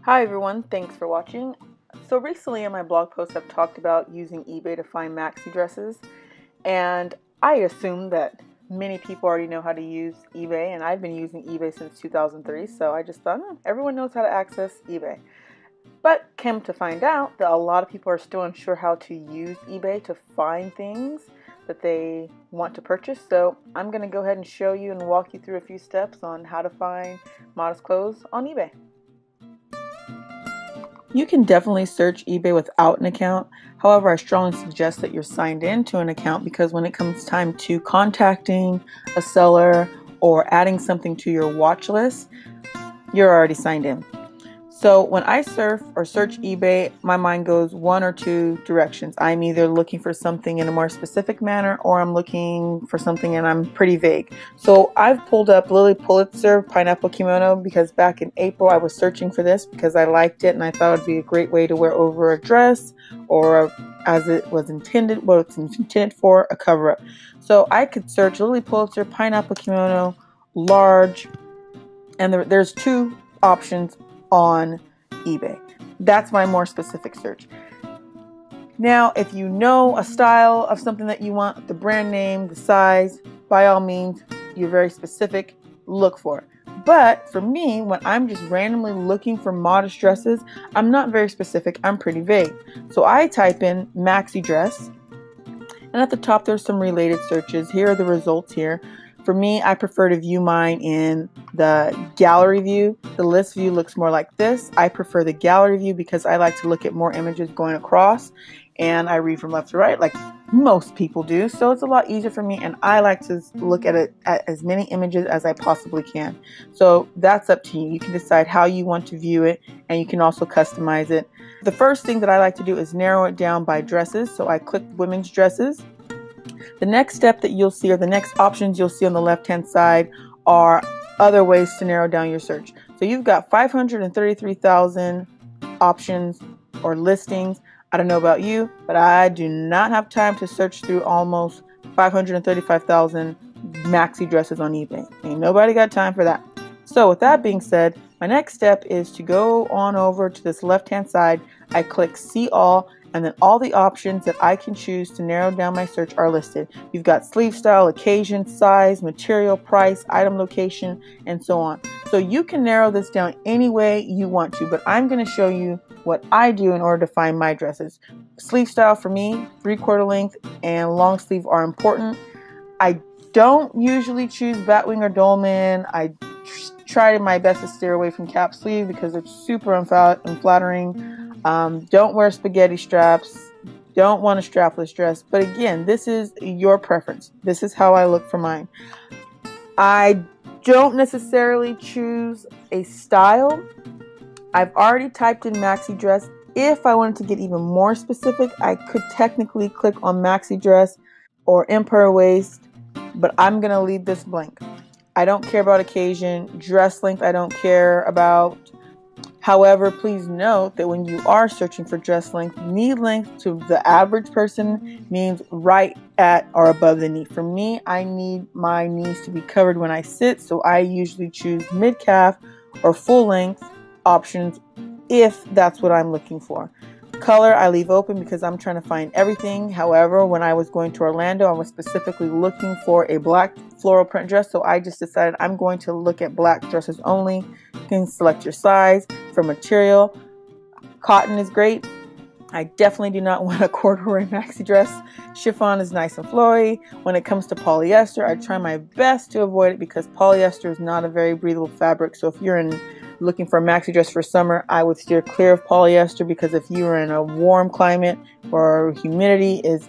Hi everyone, thanks for watching. So recently in my blog post I've talked about using eBay to find maxi dresses, and I assume that many people already know how to use eBay, and I've been using eBay since 2003, so I just thought everyone knows how to access eBay. But came to find out that a lot of people are still unsure how to use eBay to find things that they want to purchase, so I'm going to go ahead and show you and walk you through a few steps on how to find modest clothes on eBay. You can definitely search eBay without an account. However, I strongly suggest that you're signed into an account, because when it comes time to contacting a seller or adding something to your watch list, you're already signed in. So when I surf or search eBay, my mind goes one or two directions. I'm either looking for something in a more specific manner, or I'm looking for something and I'm pretty vague. So I've pulled up Lily Pulitzer pineapple kimono because back in April I was searching for this because I liked it and I thought it would be a great way to wear over a dress, or as it was intended, what it's intended for, a cover up. So I could search Lily Pulitzer pineapple kimono large, and there's two options on eBay. That's my more specific search. Now, if you know a style of something that you want, the brand name, the size, by all means, you're very specific, look for it. But for me, when I'm just randomly looking for modest dresses, I'm not very specific, I'm pretty vague. So I type in maxi dress, and at the top there's some related searches. Here are the results here. For me, I prefer to view mine in the gallery view. The list view looks more like this. I prefer the gallery view because I like to look at more images going across, and I read from left to right like most people do. So it's a lot easier for me, and I like to look at it at as many images as I possibly can. So that's up to you. You can decide how you want to view it, and you can also customize it. The first thing that I like to do is narrow it down by dresses. So I click women's dresses. The next step that you'll see, or the next options you'll see on the left-hand side, are other ways to narrow down your search. So you've got 533,000 options or listings. I don't know about you, but I do not have time to search through almost 535,000 maxi dresses on eBay. Ain't nobody got time for that. So with that being said, my next step is to go on over to this left-hand side. I click See All, and then all the options that I can choose to narrow down my search are listed. You've got sleeve style, occasion, size, material, price, item location, and so on. So you can narrow this down any way you want to, but I'm going to show you what I do in order to find my dresses. Sleeve style for me, 3/4 length and long sleeve are important. I don't usually choose batwing or dolman. I try my best to steer away from cap sleeve because it's super unflattering. Don't wear spaghetti straps. Don't want a strapless dress. But again, this is your preference. This is how I look for mine. I don't necessarily choose a style. I've already typed in maxi dress. If I wanted to get even more specific, I could technically click on maxi dress or empire waist, but I'm going to leave this blank. I don't care about occasion. Dress length, I don't care about. However, please note that when you are searching for dress length, knee length to the average person means right at or above the knee. For me, I need my knees to be covered when I sit, so I usually choose mid-calf or full length options if that's what I'm looking for. Color, I leave open because I'm trying to find everything. However, when I was going to Orlando, I was specifically looking for a black floral print dress, so I just decided I'm going to look at black dresses only. You can select your size. For material, cotton is great. I definitely do not want a corduroy maxi dress. Chiffon is nice and flowy. When it comes to polyester, I try my best to avoid it because polyester is not a very breathable fabric. So if you're looking for a maxi dress for summer, I would steer clear of polyester, because if you're in a warm climate where humidity is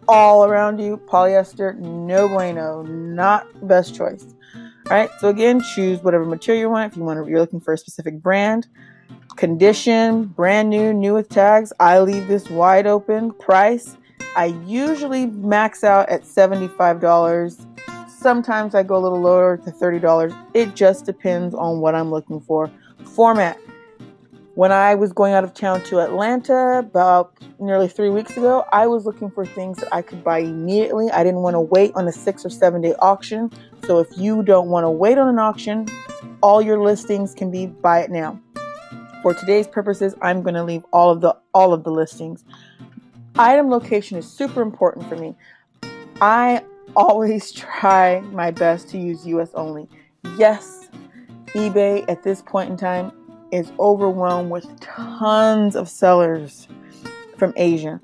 all around you, polyester, no bueno, not the best choice. All right, so again, choose whatever material you want. If you're looking for a specific brand. Condition, brand new, new with tags. I leave this wide open. Price, I usually max out at $75. Sometimes I go a little lower to $30. It just depends on what I'm looking for. Format. When I was going out of town to Atlanta about nearly 3 weeks ago, I was looking for things that I could buy immediately. I didn't want to wait on a 6 or 7 day auction. So if you don't want to wait on an auction, all your listings can be buy it now. for today's purposes, I'm going to leave all of the listings. Item location is super important for me. I always try my best to use US only. Yes, eBay at this point in time is overwhelmed with tons of sellers from Asia.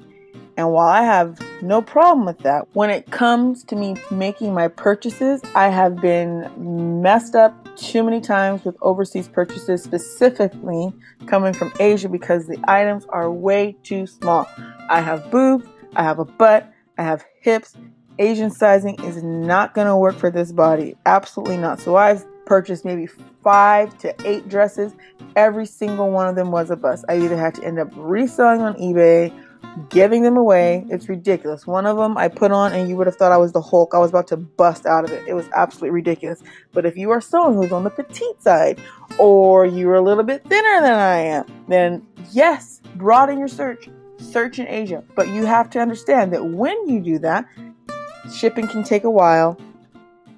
And while I have no problem with that, when it comes to me making my purchases, I have been messed up too many times with overseas purchases, specifically coming from Asia, because the items are way too small. I have boobs, I have a butt, I have hips. Asian sizing is not going to work for this body. Absolutely not. So I've purchased maybe 5 to 8 dresses. Every single one of them was a bust. I either had to end up reselling on eBay, giving them away. It's ridiculous. One of them I put on and you would have thought I was the Hulk. I was about to bust out of it. It was absolutely ridiculous. But if you are someone who's on the petite side, or you're a little bit thinner than I am, then yes, broaden your search. Search in Asia. But you have to understand that when you do that, shipping can take a while.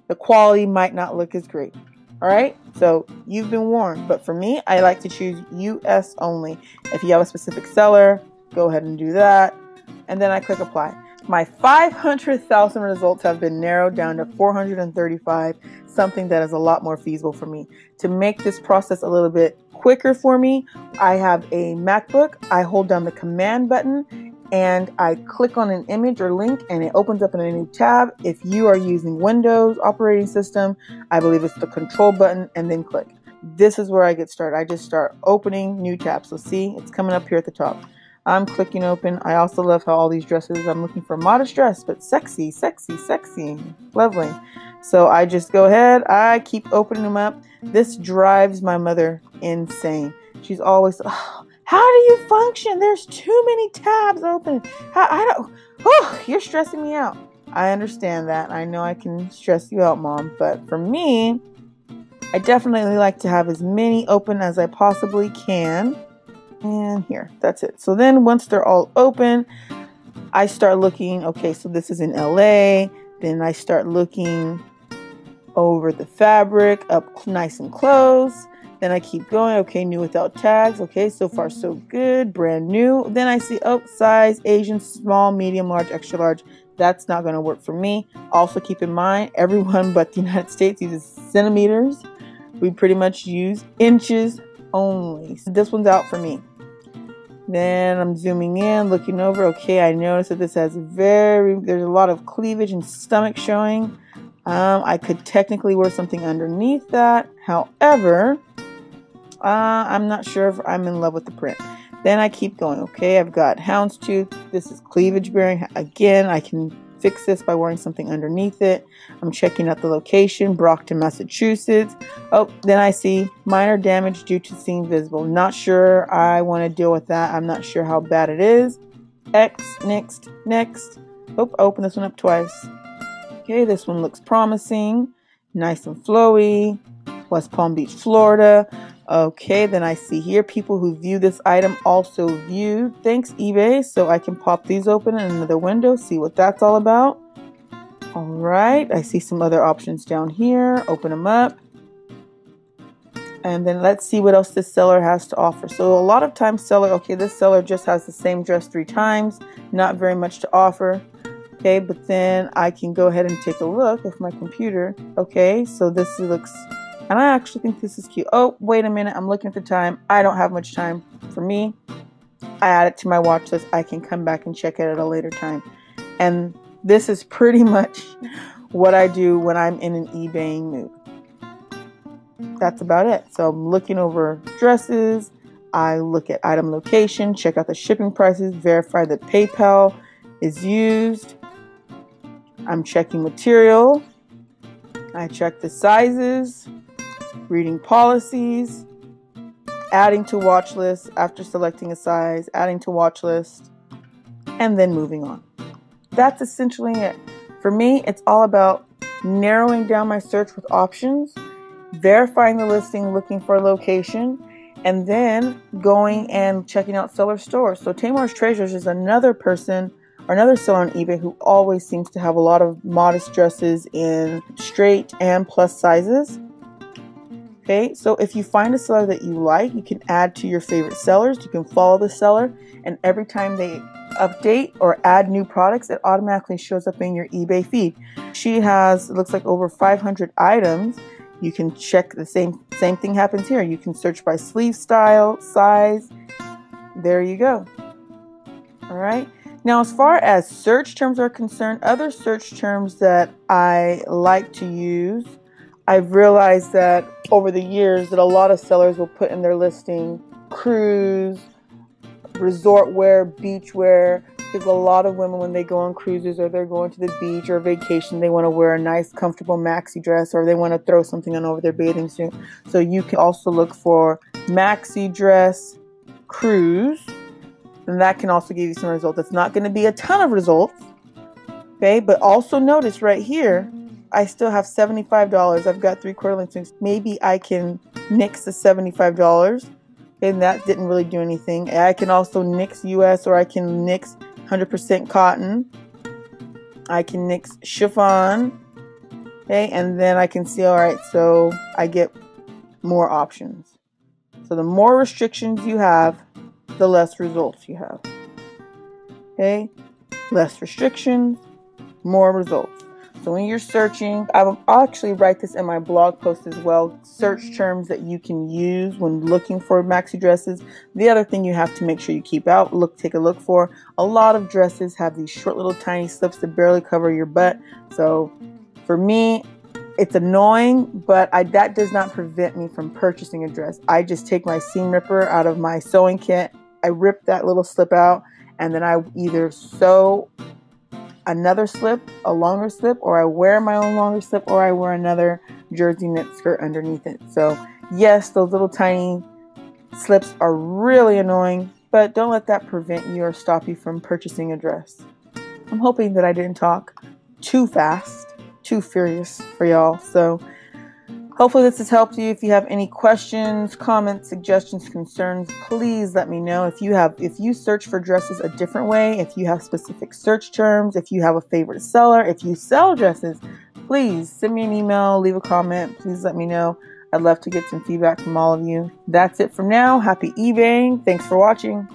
The quality might not look as great. All right, so you've been warned. But for me, I like to choose US only. If you have a specific seller, go ahead and do that. And then I click apply. My 500,000 results have been narrowed down to 435, something that is a lot more feasible for me. To make this process a little bit quicker for me, I have a MacBook. I hold down the command button and I click on an image or link and it opens up in a new tab. If you are using Windows operating system, I believe it's the control button and then click. This is where I get started. I just start opening new tabs. So see, it's coming up here at the top. I'm clicking open. I also love how all these dresses, I'm looking for a modest dress, but sexy, sexy, sexy. Lovely. So I just go ahead. I keep opening them up. This drives my mother insane. She's always, oh, how do you function? There's too many tabs open. You're stressing me out. I understand that. I know I can stress you out, Mom. But for me, I definitely like to have as many open as I possibly can. And here, that's it. So then once they're all open, I start looking. Okay, so this is in LA. Then I start looking over the fabric, up nice and close. Then I keep going. Okay, new without tags. Okay, so far so good. Brand new. Then I see, oh, size, Asian, small, medium, large, extra large. That's not going to work for me. Also keep in mind, everyone but the United States uses centimeters. We pretty much use inches only. So this one's out for me. Then I'm zooming in, looking over. Okay, I notice that this has there's a lot of cleavage and stomach showing. I could technically wear something underneath that. However, I'm not sure if I'm in love with the print. Then I keep going. Okay, I've got houndstooth. This is cleavage bearing. Again, I can fix this by wearing something underneath it. I'm checking out the location, Brockton, Massachusetts. Oh, then I see minor damage due to seeing visible. Not sure I want to deal with that. I'm not sure how bad it is. X, next. Oh, I opened this one up twice. Okay, this one looks promising. Nice and flowy. West Palm Beach, Florida. Okay, then I see here people who view this item also viewed. Thanks, eBay. So I can pop these open in another window, see what that's all about. All right, I see some other options down here. Open them up. And then let's see what else this seller has to offer. So a lot of times this seller just has the same dress 3 times. Not very much to offer. Okay, but then I can go ahead and take a look with my computer. Okay, so this looks... And I actually think this is cute. Oh, wait a minute. I'm looking at the time. I don't have much time. For me, I add it to my watch list. I can come back and check it at a later time. And this is pretty much what I do when I'm in an eBaying mood. That's about it. So I'm looking over dresses. I look at item location, check out the shipping prices, verify that PayPal is used. I'm checking material. I check the sizes. Reading policies, adding to watch list after selecting a size, adding to watch list, and then moving on. That's essentially it. For me, it's all about narrowing down my search with options, verifying the listing, looking for a location, and then going and checking out seller stores. So Tamar's Treasures is another person or another seller on eBay who always seems to have a lot of modest dresses in straight and plus sizes. Okay, so if you find a seller that you like, you can add to your favorite sellers. You can follow the seller, and every time they update or add new products, it automatically shows up in your eBay feed. She has, it looks like, over 500 items. You can check the same thing happens here. You can search by sleeve style, size. There you go. All right. Now, as far as search terms are concerned, other search terms that I like to use, I've realized that over the years that a lot of sellers will put in their listing cruise, resort wear, beach wear, because a lot of women, when they go on cruises or they're going to the beach or vacation, they want to wear a nice, comfortable maxi dress, or they want to throw something on over their bathing suit. So you can also look for maxi dress, cruise, and that can also give you some results. It's not going to be a ton of results, okay? But also notice right here, I still have $75. I've got 3/4 length. Maybe I can nix the $75, and that didn't really do anything. I can also nix US, or I can nix 100% cotton. I can nix chiffon, okay? And then I can see, all right, so I get more options. So the more restrictions you have, the less results you have. Okay? Less restrictions, more results. So when you're searching, I'll actually write this in my blog post as well, search terms that you can use when looking for maxi dresses. The other thing you have to make sure you keep out, take a look for, a lot of dresses have these short little tiny slips that barely cover your butt. So for me, it's annoying, but that does not prevent me from purchasing a dress. I just take my seam ripper out of my sewing kit, I rip that little slip out, and then I either sew another slip, a longer slip, or I wear my own longer slip, or I wear another jersey knit skirt underneath it. So yes, those little tiny slips are really annoying, but don't let that prevent you or stop you from purchasing a dress. I'm hoping that I didn't talk too fast, too furious for y'all. So hopefully this has helped you. If you have any questions, comments, suggestions, concerns, please let me know. If you search for dresses a different way, if you have specific search terms, if you have a favorite seller, if you sell dresses, please send me an email, leave a comment. Please let me know. I'd love to get some feedback from all of you. That's it for now. Happy eBaying. Thanks for watching.